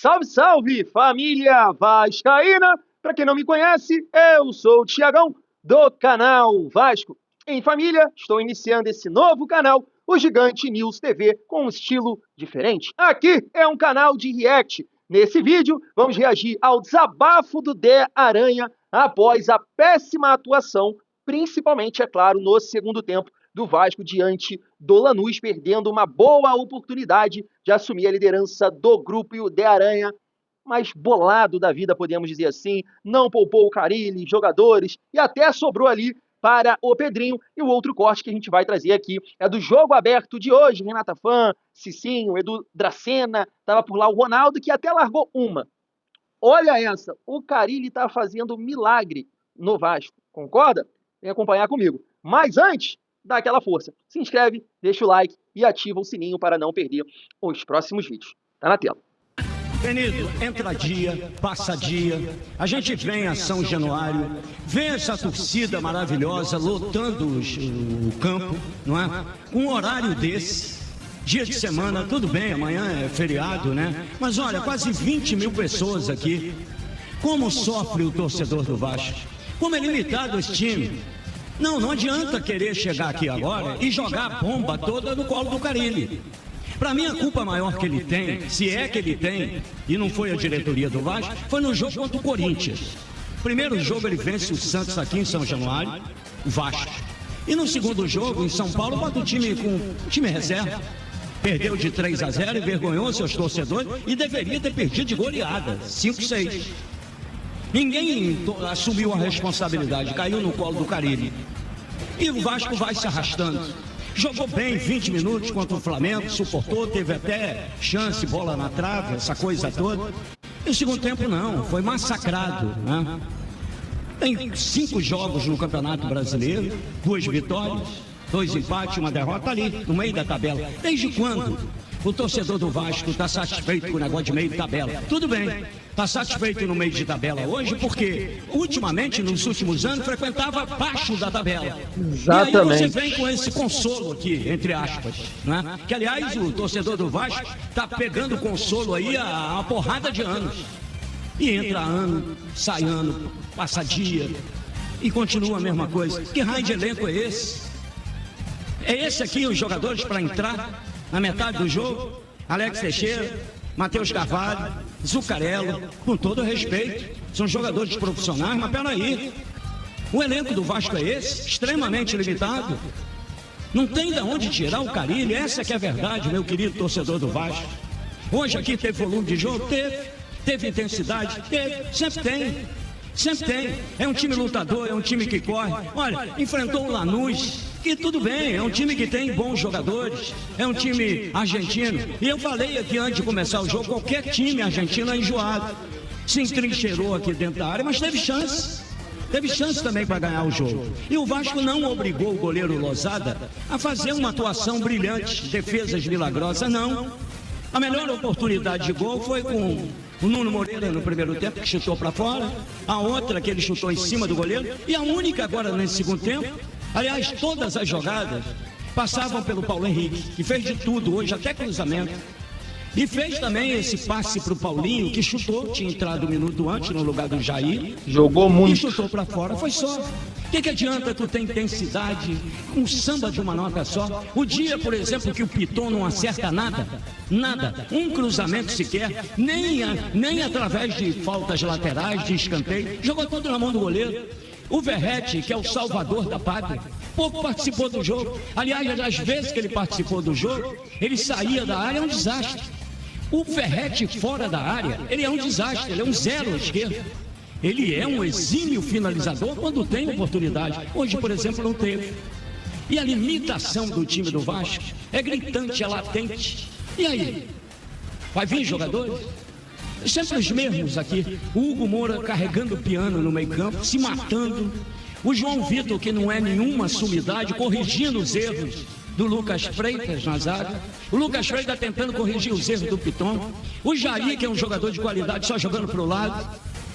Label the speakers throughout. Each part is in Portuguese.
Speaker 1: Salve, salve, família vascaína! Para quem não me conhece, eu sou o Thiagão, do canal Vasco em Família. Estou iniciando esse novo canal, o Gigante News TV, com um estilo diferente. Aqui é um canal de react. Nesse vídeo, vamos reagir ao desabafo do Dé Aranha após a péssima atuação, principalmente, é claro, no segundo tempo, do Vasco diante do Lanús, perdendo uma boa oportunidade de assumir a liderança do grupo. E o Dé Aranha, mais bolado da vida, podemos dizer assim, não poupou o Carille, jogadores, e até sobrou ali para o Pedrinho. E o outro corte que a gente vai trazer aqui é do jogo aberto de hoje. Renata Fã, Cicinho, Edu Dracena, estava por lá o Ronaldo, que até largou uma. Olha essa, o Carille está fazendo milagre no Vasco, concorda? Vem acompanhar comigo. Mas antes, dá aquela força. Se inscreve, deixa o like e ativa o sininho para não perder os próximos vídeos. Tá na tela.
Speaker 2: Querido, entra dia, passa dia, a gente vem a São Januário, vê essa torcida maravilhosa lotando o campo, não é? Com um horário desse, dia de semana, tudo bem, amanhã é feriado, né? Mas olha, quase 20 mil pessoas aqui. Como sofre o torcedor do Vasco? Como é limitado esse time? Não adianta querer chegar aqui agora e jogar a bomba toda no colo do Carille. Para mim, a culpa maior que ele tem, se é que ele tem, e não foi a diretoria do Vasco, foi no jogo contra o Corinthians. Primeiro jogo ele vence o Santos aqui em São Januário, o Vasco. E no segundo jogo, em São Paulo, bota o time com time reserva. Perdeu de 3-0, envergonhou seus torcedores e deveria ter perdido de goleada, 5-6. Ninguém assumiu a responsabilidade, caiu no colo do Carille. E o Vasco vai se arrastando. Jogou bem 20 minutos contra o Flamengo, suportou, teve até chance, bola na trave, essa coisa toda. E o segundo tempo não, foi massacrado, né? Tem 5 jogos no Campeonato Brasileiro, 2 vitórias, 2 empates, 1 derrota ali, no meio da tabela. Desde quando o torcedor do Vasco está satisfeito com o negócio de meio de tabela? Tudo bem, está satisfeito no meio de tabela hoje, porque ultimamente, nos últimos anos, frequentava abaixo da tabela.
Speaker 1: Exatamente.
Speaker 2: E aí você vem com esse consolo aqui, entre aspas, né? Que aliás o torcedor do Vasco está pegando consolo aí há uma porrada de anos. E entra ano, sai ano, passa dia, e continua a mesma coisa. Que raio de elenco é esse? É esse aqui os jogadores para entrar na metade do jogo? Alex Teixeira, Matheus Carvalho, Zuccarello, com todo respeito, são jogadores profissionais, mas peraí, o elenco do Vasco é esse, extremamente limitado, não tem de onde tirar o Carille, essa que é a verdade, meu querido torcedor do Vasco. Hoje aqui teve volume de jogo? Teve intensidade? Teve, sempre tem, é um time lutador, é um time que corre. Olha, enfrentou o Lanús, que tudo bem, é um time que tem bons jogadores, é um time argentino. E eu falei aqui antes de começar o jogo, qualquer time argentino é enjoado. Se entrincheirou aqui dentro da área, mas teve chance também para ganhar o jogo. E o Vasco não obrigou o goleiro Lozada a fazer uma atuação brilhante, defesas milagrosas, não. A melhor oportunidade de gol foi com o Nuno Moreira no primeiro tempo, que chutou para fora, a outra que ele chutou em cima do goleiro, e a única agora nesse segundo tempo. Aliás, todas as jogadas passavam pelo Paulo Henrique, que fez de tudo hoje, até cruzamento. E fez também esse passe para o Paulinho, que chutou, tinha entrado um minuto antes no lugar do Jair.
Speaker 1: Jogou muito.
Speaker 2: E chutou para fora, foi só. O que adianta tu ter intensidade, um samba de uma nota só? O dia, por exemplo, que o Piton não acerta nada, um cruzamento sequer, nem através de faltas laterais, de escanteio, jogou tudo na mão do goleiro. O Verratti, que é o salvador da pátria, pouco participou do jogo. Aliás, às vezes que ele participou do jogo, ele saía da área, é um desastre. O Verratti fora da área, ele é um desastre, ele é um zero à esquerda. Ele é um exímio finalizador quando tem oportunidade. Hoje, por exemplo, não teve. E a limitação do time do Vasco é gritante, é latente. E aí? Vai vir jogadores? Sempre os mesmos aqui. O Hugo Moura carregando o piano no meio campo, se matando. O João Vitor, que não é nenhuma sumidade, corrigindo os erros do Lucas Freitas na zaga. O Lucas Freitas tentando corrigir os erros do Piton. O Jair, que é um jogador de qualidade, só jogando para o lado.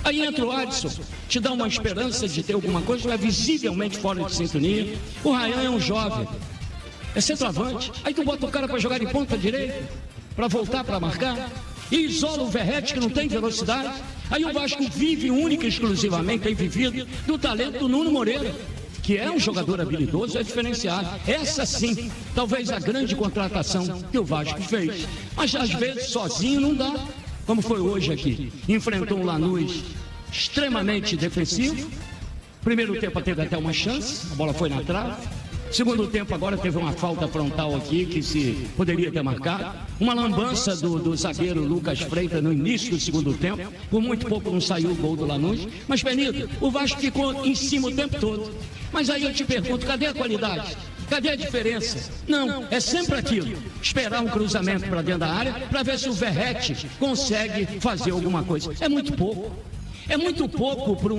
Speaker 2: Aí entra o Adson, te dá uma esperança de ter alguma coisa, mas é visivelmente fora de sintonia. O Ryan é um jovem, é centroavante. Aí tu bota o cara para jogar de ponta direita, para voltar para marcar. e isola o Verratti, que não tem velocidade. Aí o Vasco vive única e exclusivamente, tem vivido do talento do Nuno Moreira, que é um jogador habilidoso, é diferenciado. Essa sim, talvez a grande contratação que o Vasco fez. Mas às vezes sozinho não dá, como foi hoje aqui. Enfrentou um Lanús extremamente defensivo. Primeiro tempo teve até uma chance, a bola foi na trave. Segundo tempo agora teve uma falta frontal aqui que se poderia ter marcado. Uma lambança do zagueiro Lucas Freitas no início do segundo tempo. Por muito pouco não saiu o gol do Lanús. Mas, Benito, o Vasco ficou em cima o tempo todo. Mas aí eu te pergunto, cadê a qualidade? Cadê a diferença? Não, é sempre aquilo. Esperar um cruzamento para dentro da área para ver se o Verratti consegue fazer alguma coisa. É muito pouco. É muito pouco para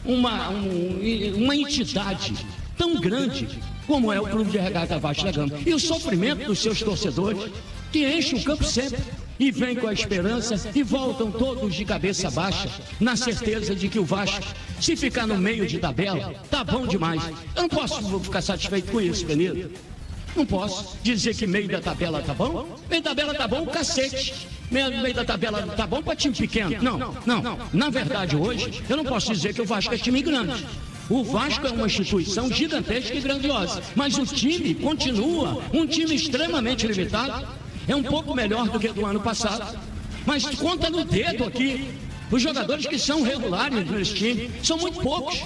Speaker 2: uma entidade tão grande como é o Clube de Regata Vasco da Gama. E o sofrimento dos seus torcedores, que enchem o campo sempre e vêm com a esperança e voltam todos de cabeça baixa, na certeza de que o Vasco, se ficar no meio de tabela, tá bom demais. Eu não posso ficar satisfeito com isso, Benito. Não posso dizer que meio da tabela tá bom. Meio da tabela tá bom o cacete. Meio da tabela tá bom para time pequeno. Não. Na verdade, hoje, eu não posso dizer que o Vasco é time grande. O Vasco é uma instituição gigantesca e grandiosa, mas o time continua um time extremamente limitado. É um pouco melhor do que do ano passado, mas conta no dedo aqui. Os jogadores que são regulares nesse time são muito poucos.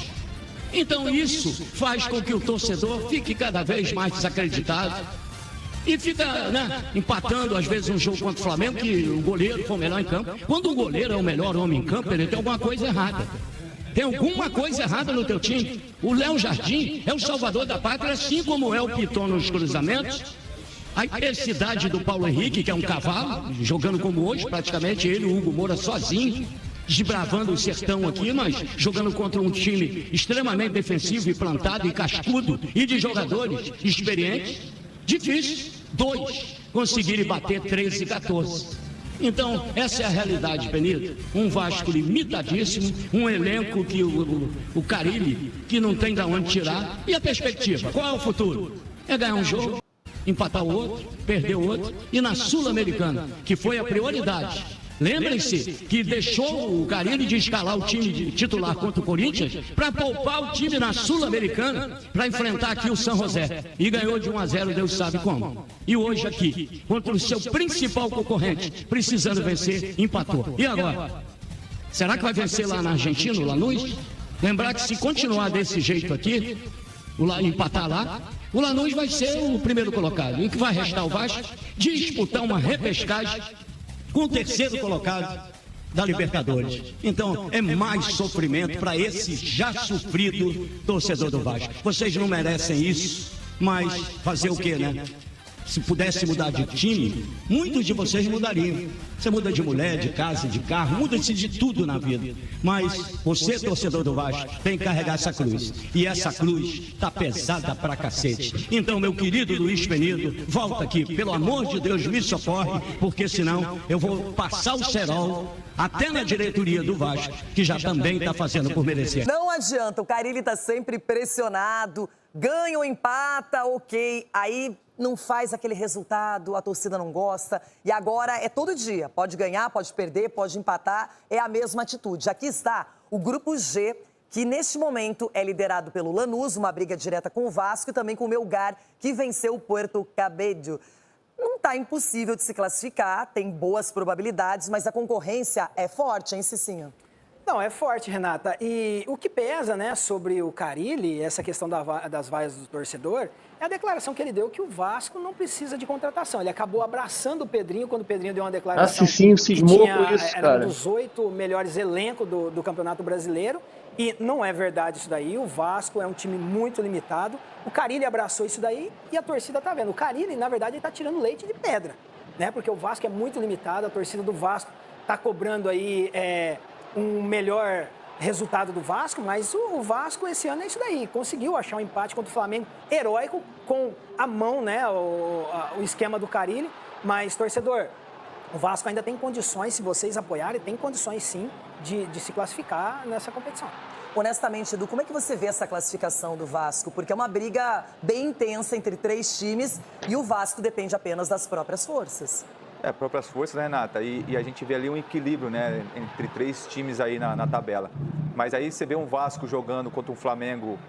Speaker 2: Então isso faz com que o torcedor fique cada vez mais desacreditado e fica empatando às vezes um jogo contra o Flamengo que o goleiro foi o melhor em campo. Quando o goleiro é o melhor homem em campo, ele tem alguma coisa errada. Tem alguma coisa errada no teu time. O Léo Jardim é o salvador da pátria, assim como é o Piton nos cruzamentos. A intensidade do Paulo Henrique, que é um cavalo, jogando como hoje, praticamente ele, o Hugo Moura, sozinho, desbravando o sertão aqui, mas jogando contra um time extremamente defensivo e plantado e cascudo e de jogadores experientes. Difícil, 2 conseguirem bater 13 e 14. Então, essa é a realidade, Benito. Um Vasco limitadíssimo, um elenco que o Carille, que não tem de onde tirar. E a perspectiva? Qual é o futuro? É ganhar um jogo, empatar o outro, perder o outro. E na Sul-Americana, que foi a prioridade. Lembrem-se que deixou o Carille de escalar o time de titular contra o Corinthians para poupar o time na Sul-Americana para enfrentar aqui o San José. E ganhou de 1-0, Deus sabe como. E hoje aqui, contra o seu principal concorrente, precisando vencer, empatou. E agora? Será que vai vencer lá na Argentina, o Lanús? Lembrar que se continuar desse jeito aqui, empatar lá, o Lanús vai ser o primeiro colocado. E o que vai restar o Vasco? Disputar uma repescagem com o terceiro colocado da Libertadores. Então, é mais sofrimento para esse já sofrido torcedor do Vasco. Vocês não merecem isso, mas fazer o quê, né? Se pudesse mudar de time, muitos de vocês mudariam. Você muda de mulher, de casa, de carro, muda-se de tudo na vida. Mas você, torcedor do Vasco, tem que carregar essa cruz. E essa cruz tá pesada pra cacete. Então, meu querido Luiz Penido, volta aqui. Pelo amor de Deus, me socorre, porque senão eu vou passar o cerol até na diretoria do Vasco, que já também tá fazendo por merecer.
Speaker 3: Não adianta, o Carille tá sempre pressionado, ganha ou empata, ok. Aí não faz aquele resultado, a torcida não gosta. E agora é todo dia. Pode ganhar, pode perder, pode empatar. É a mesma atitude. Aqui está o Grupo G, que neste momento é liderado pelo Lanús, uma briga direta com o Vasco e também com o Melgar, que venceu o Puerto Cabello. Não está impossível de se classificar, tem boas probabilidades, mas a concorrência é forte, hein, Cicinho?
Speaker 4: Não, é forte, Renata. E o que pesa, né, sobre o Carille, essa questão das vaias do torcedor, é a declaração que ele deu que o Vasco não precisa de contratação. Ele acabou abraçando o Pedrinho quando o Pedrinho deu uma declaração.
Speaker 1: Sim, cismou com isso,
Speaker 4: era
Speaker 1: cara.
Speaker 4: um dos 8 melhores elencos do Campeonato Brasileiro. E não é verdade isso daí. O Vasco é um time muito limitado. O Carille abraçou isso daí e a torcida tá vendo. O Carille, na verdade, ele tá tirando leite de pedra, né? Porque o Vasco é muito limitado. A torcida do Vasco tá cobrando aí um melhor resultado do Vasco, mas o Vasco esse ano é isso daí, conseguiu achar um empate contra o Flamengo heróico, com a mão, né, o esquema do Carille, mas, torcedor, o Vasco ainda tem condições, se vocês apoiarem, tem condições sim de se classificar nessa competição.
Speaker 3: Honestamente, Edu, como é que você vê essa classificação do Vasco? Porque é uma briga bem intensa entre 3 times e o Vasco depende apenas das próprias forças.
Speaker 5: Próprias forças, né, Renata? E a gente vê ali um equilíbrio, né, entre 3 times aí na tabela. Mas aí você vê um Vasco jogando contra um Flamengo,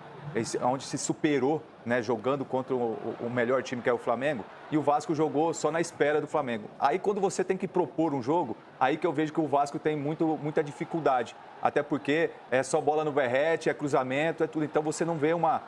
Speaker 5: onde se superou, né, jogando contra o melhor time, que é o Flamengo, e o Vasco jogou só na espera do Flamengo. Aí quando você tem que propor um jogo, aí que eu vejo que o Vasco tem muita dificuldade. Até porque é só bola no berrete, é cruzamento, é tudo. Então você não vê uma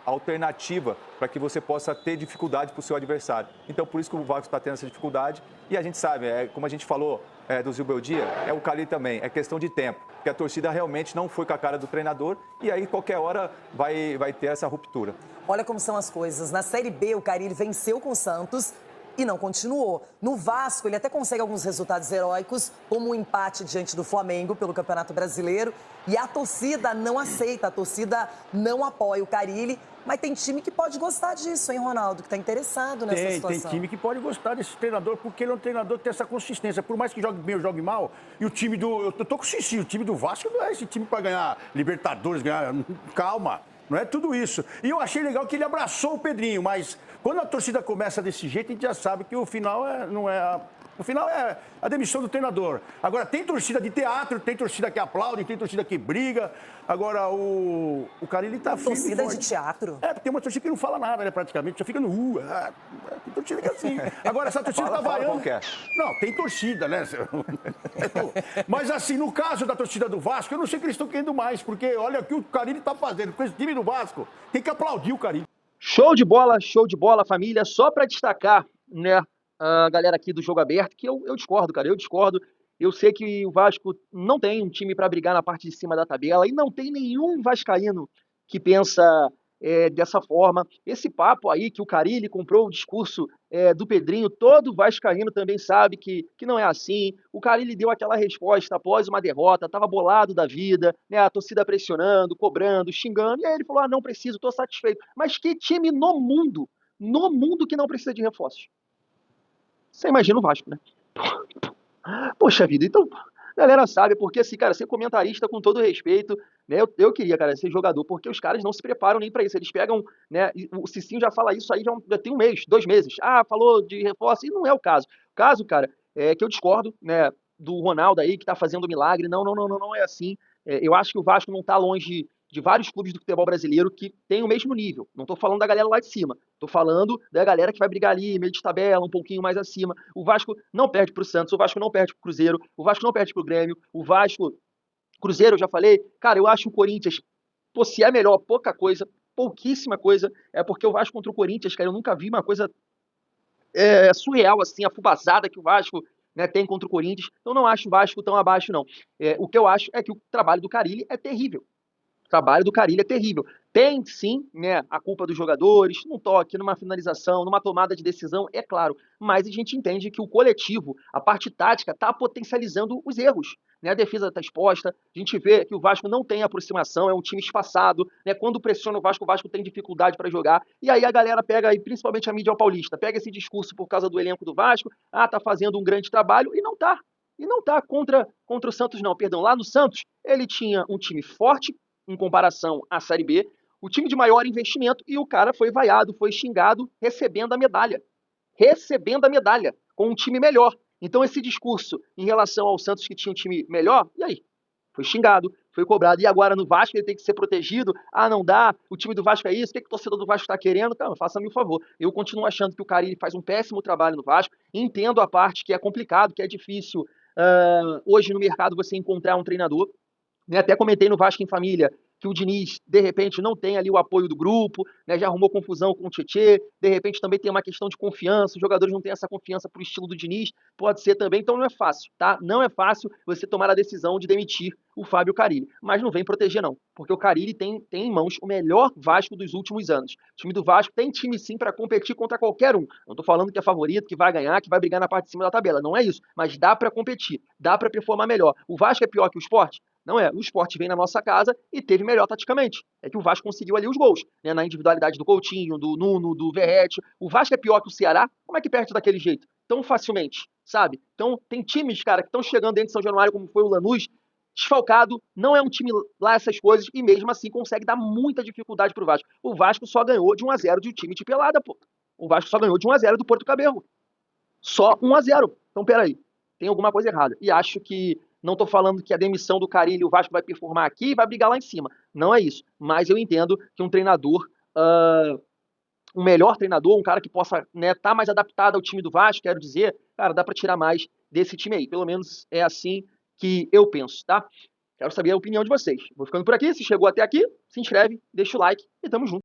Speaker 5: alternativa para que você possa ter dificuldade para o seu adversário. Então por isso que o Vasco está tendo essa dificuldade. E a gente sabe, como a gente falou do Zubeldia, o Carille também, é questão de tempo. Porque a torcida realmente não foi com a cara do treinador e aí qualquer hora vai ter essa ruptura.
Speaker 3: Olha como são as coisas. Na Série B, o Carille venceu com o Santos e não continuou. No Vasco, ele até consegue alguns resultados heróicos, como um empate diante do Flamengo pelo Campeonato Brasileiro. E a torcida não aceita, a torcida não apoia o Carille. Mas tem time que pode gostar disso, hein, Ronaldo? Que está interessado nessa situação.
Speaker 6: Tem time que pode gostar desse treinador, porque ele é um treinador que tem essa consistência. Por mais que jogue bem ou jogue mal, e o time do... Eu tô com o Xixi, o time do Vasco não é esse time para ganhar Libertadores, ganhar... Calma. Não é tudo isso. E eu achei legal que ele abraçou o Pedrinho, mas quando a torcida começa desse jeito, a gente já sabe que o final o final é a demissão do treinador. Agora, tem torcida de teatro, tem torcida que aplaude, tem torcida que briga. Agora, o Carille tá firme.
Speaker 3: Torcida de teatro?
Speaker 6: Porque tem uma torcida que não fala nada, né, praticamente. Só fica no tem torcida que é assim. Agora, essa torcida tá vaiando. Não, tem torcida, né? Mas, assim, no caso da torcida do Vasco, eu não sei o que eles estão querendo mais, porque olha o que o Carille tá fazendo. Com esse time do Vasco, tem que aplaudir o Carille.
Speaker 1: Show de bola, família. Só para destacar, né, a galera aqui do Jogo Aberto, que eu discordo, cara, eu discordo. Eu sei que o Vasco não tem um time para brigar na parte de cima da tabela e não tem nenhum vascaíno que pensa dessa forma. Esse papo aí que o Carille comprou o discurso do Pedrinho, todo vascaíno também sabe que não é assim. O Carille deu aquela resposta após uma derrota, estava bolado da vida, né, a torcida pressionando, cobrando, xingando, e aí ele falou, não preciso, estou satisfeito. Mas que time no mundo que não precisa de reforços? Você imagina o Vasco, né? Poxa vida, então, a galera sabe, porque assim, cara, ser comentarista com todo respeito, né, eu queria, cara, ser jogador, porque os caras não se preparam nem pra isso, eles pegam, né, o Cicinho já fala isso aí já tem 1 mês, 2 meses, falou de reforço, e não é o caso. O caso, cara, é que eu discordo, né, do Ronaldo aí, que tá fazendo milagre, não é assim. Eu acho que o Vasco não tá longe de vários clubes do futebol brasileiro que tem o mesmo nível. Não estou falando da galera lá de cima. Estou falando da galera que vai brigar ali, meio de tabela, um pouquinho mais acima. O Vasco não perde para o Santos, o Vasco não perde para o Cruzeiro, o Vasco não perde para o Grêmio, o Vasco... Cruzeiro, eu já falei. Cara, eu acho o Corinthians, se é melhor, pouca coisa, pouquíssima coisa, porque o Vasco contra o Corinthians, cara, eu nunca vi uma coisa surreal, assim, afubazada que o Vasco... né, tem contra o Corinthians. Eu não acho o Vasco tão abaixo, não. O que eu acho é que o trabalho do Carille é terrível. O trabalho do Carille é terrível. Tem, sim, né, a culpa dos jogadores, num toque, numa finalização, numa tomada de decisão, é claro. Mas a gente entende que o coletivo, a parte tática, está potencializando os erros. Né? A defesa está exposta, a gente vê que o Vasco não tem aproximação, é um time espaçado. Né? Quando pressiona o Vasco tem dificuldade para jogar. E aí a galera pega, e principalmente a mídia paulista, pega esse discurso por causa do elenco do Vasco, tá fazendo um grande trabalho, e não tá. E não tá contra o Santos, não. Perdão, lá no Santos, ele tinha um time forte, em comparação à Série B, o time de maior investimento, e o cara foi vaiado, foi xingado, recebendo a medalha, com um time melhor. Então esse discurso em relação ao Santos, que tinha um time melhor, e aí? Foi xingado, foi cobrado, e agora no Vasco ele tem que ser protegido, não dá, o time do Vasco é isso, o que o torcedor do Vasco está querendo? Calma, faça-me um favor, eu continuo achando que o Carille faz um péssimo trabalho no Vasco, entendo a parte que é complicado, que é difícil hoje no mercado você encontrar um treinador. Até comentei no Vasco em Família que o Diniz, de repente, não tem ali o apoio do grupo, né, já arrumou confusão com o Tietê, de repente também tem uma questão de confiança, os jogadores não têm essa confiança pro estilo do Diniz, pode ser também, então não é fácil, tá? Não é fácil você tomar a decisão de demitir o Fábio Carille, mas não vem proteger não, porque o Carille tem em mãos o melhor Vasco dos últimos anos. O time do Vasco tem time sim para competir contra qualquer um, não tô falando que é favorito, que vai ganhar, que vai brigar na parte de cima da tabela, não é isso, mas dá para competir, dá para performar melhor. O Vasco é pior que o Sport? Não é, o Sport vem na nossa casa e teve melhor taticamente. É que o Vasco conseguiu ali os gols, né, na individualidade do Coutinho, do Nuno, do Verratti. O Vasco é pior que o Ceará? Como é que perde daquele jeito? Tão facilmente, sabe? Então, tem times, cara, que estão chegando dentro de São Januário, como foi o Lanús, desfalcado, não é um time lá essas coisas, e mesmo assim consegue dar muita dificuldade pro Vasco. O Vasco só ganhou de 1-0 de um time de pelada, pô. O Vasco só ganhou de 1-0 do Porto Cabelo. Só 1-0. Então, peraí, tem alguma coisa errada. E acho que, não estou falando que a demissão do Carille, o Vasco vai performar aqui e vai brigar lá em cima. Não é isso. Mas eu entendo que um treinador, um melhor treinador, um cara que possa estar mais adaptado ao time do Vasco, quero dizer, cara, dá para tirar mais desse time aí. Pelo menos é assim que eu penso, tá? Quero saber a opinião de vocês. Vou ficando por aqui. Se chegou até aqui, se inscreve, deixa o like e tamo junto.